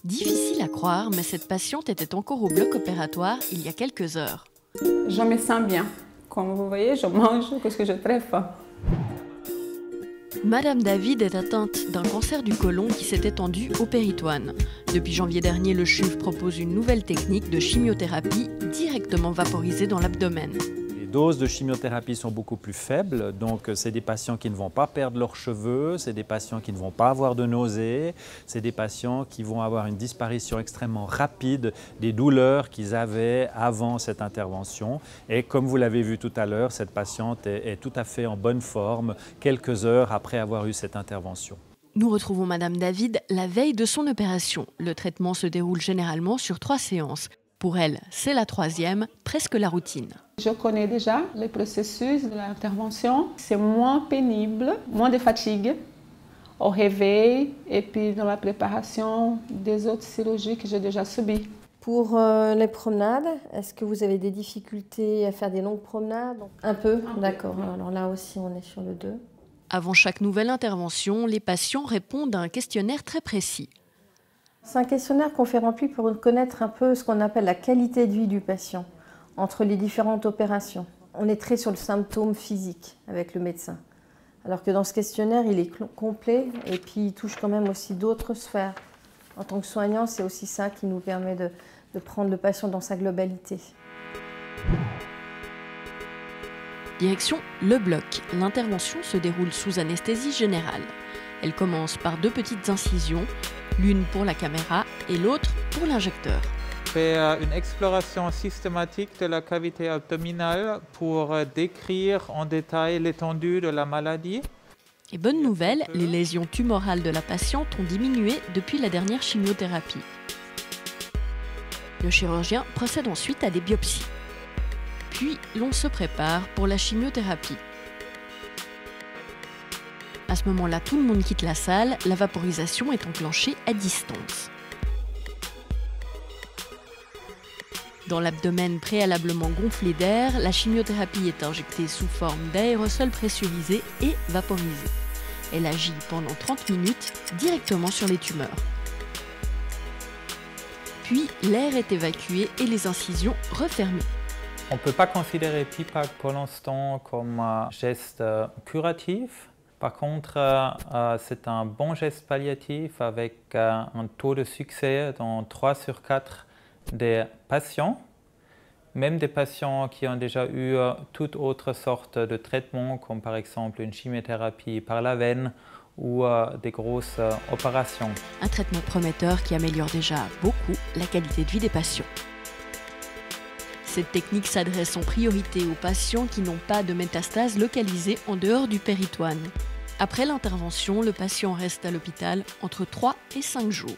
Difficile à croire, mais cette patiente était encore au bloc opératoire il y a quelques heures. Je me sens bien. Comme vous voyez, je mange parce que j'ai très faim. Madame David est atteinte d'un cancer du côlon qui s'est étendu au péritoine. Depuis janvier dernier, le CHUV propose une nouvelle technique de chimiothérapie directement vaporisée dans l'abdomen. Les doses de chimiothérapie sont beaucoup plus faibles, donc c'est des patients qui ne vont pas perdre leurs cheveux, c'est des patients qui ne vont pas avoir de nausées, c'est des patients qui vont avoir une disparition extrêmement rapide des douleurs qu'ils avaient avant cette intervention. Et comme vous l'avez vu tout à l'heure, cette patiente est tout à fait en bonne forme quelques heures après avoir eu cette intervention. Nous retrouvons Madame David la veille de son opération. Le traitement se déroule généralement sur 3 séances. Pour elle, c'est la 3e, presque la routine. Je connais déjà le processus de l'intervention. C'est moins pénible, moins de fatigue au réveil et puis dans la préparation des autres chirurgies que j'ai déjà subies. Pour les promenades, est-ce que vous avez des difficultés à faire des longues promenades? Un peu, d'accord. Alors là aussi, on est sur le 2. Avant chaque nouvelle intervention, les patients répondent à un questionnaire très précis. C'est un questionnaire qu'on fait remplir pour connaître un peu ce qu'on appelle la qualité de vie du patient entre les différentes opérations. On est très sur le symptôme physique avec le médecin. Alors que dans ce questionnaire, il est complet et puis il touche quand même aussi d'autres sphères. En tant que soignant, c'est aussi ça qui nous permet de prendre le patient dans sa globalité. Direction le bloc. L'intervention se déroule sous anesthésie générale. Elle commence par 2 petites incisions, l'une pour la caméra et l'autre pour l'injecteur. On fait une exploration systématique de la cavité abdominale pour décrire en détail l'étendue de la maladie. Et bonne nouvelle, les lésions tumorales de la patiente ont diminué depuis la dernière chimiothérapie. Le chirurgien procède ensuite à des biopsies. Puis, l'on se prépare pour la chimiothérapie. À ce moment-là, tout le monde quitte la salle, la vaporisation est enclenchée à distance. Dans l'abdomen préalablement gonflé d'air, la chimiothérapie est injectée sous forme d'aérosol pressurisé et vaporisé. Elle agit pendant 30 minutes directement sur les tumeurs. Puis, l'air est évacué et les incisions refermées. On ne peut pas considérer PIPAC pour l'instant comme un geste curatif. Par contre, c'est un bon geste palliatif avec un taux de succès dans 3 sur 4 des patients. Même des patients qui ont déjà eu toute autre sorte de traitement, comme par exemple une chimiothérapie par la veine ou des grosses opérations. Un traitement prometteur qui améliore déjà beaucoup la qualité de vie des patients. Cette technique s'adresse en priorité aux patients qui n'ont pas de métastases localisées en dehors du péritoine. Après l'intervention, le patient reste à l'hôpital entre 3 et 5 jours.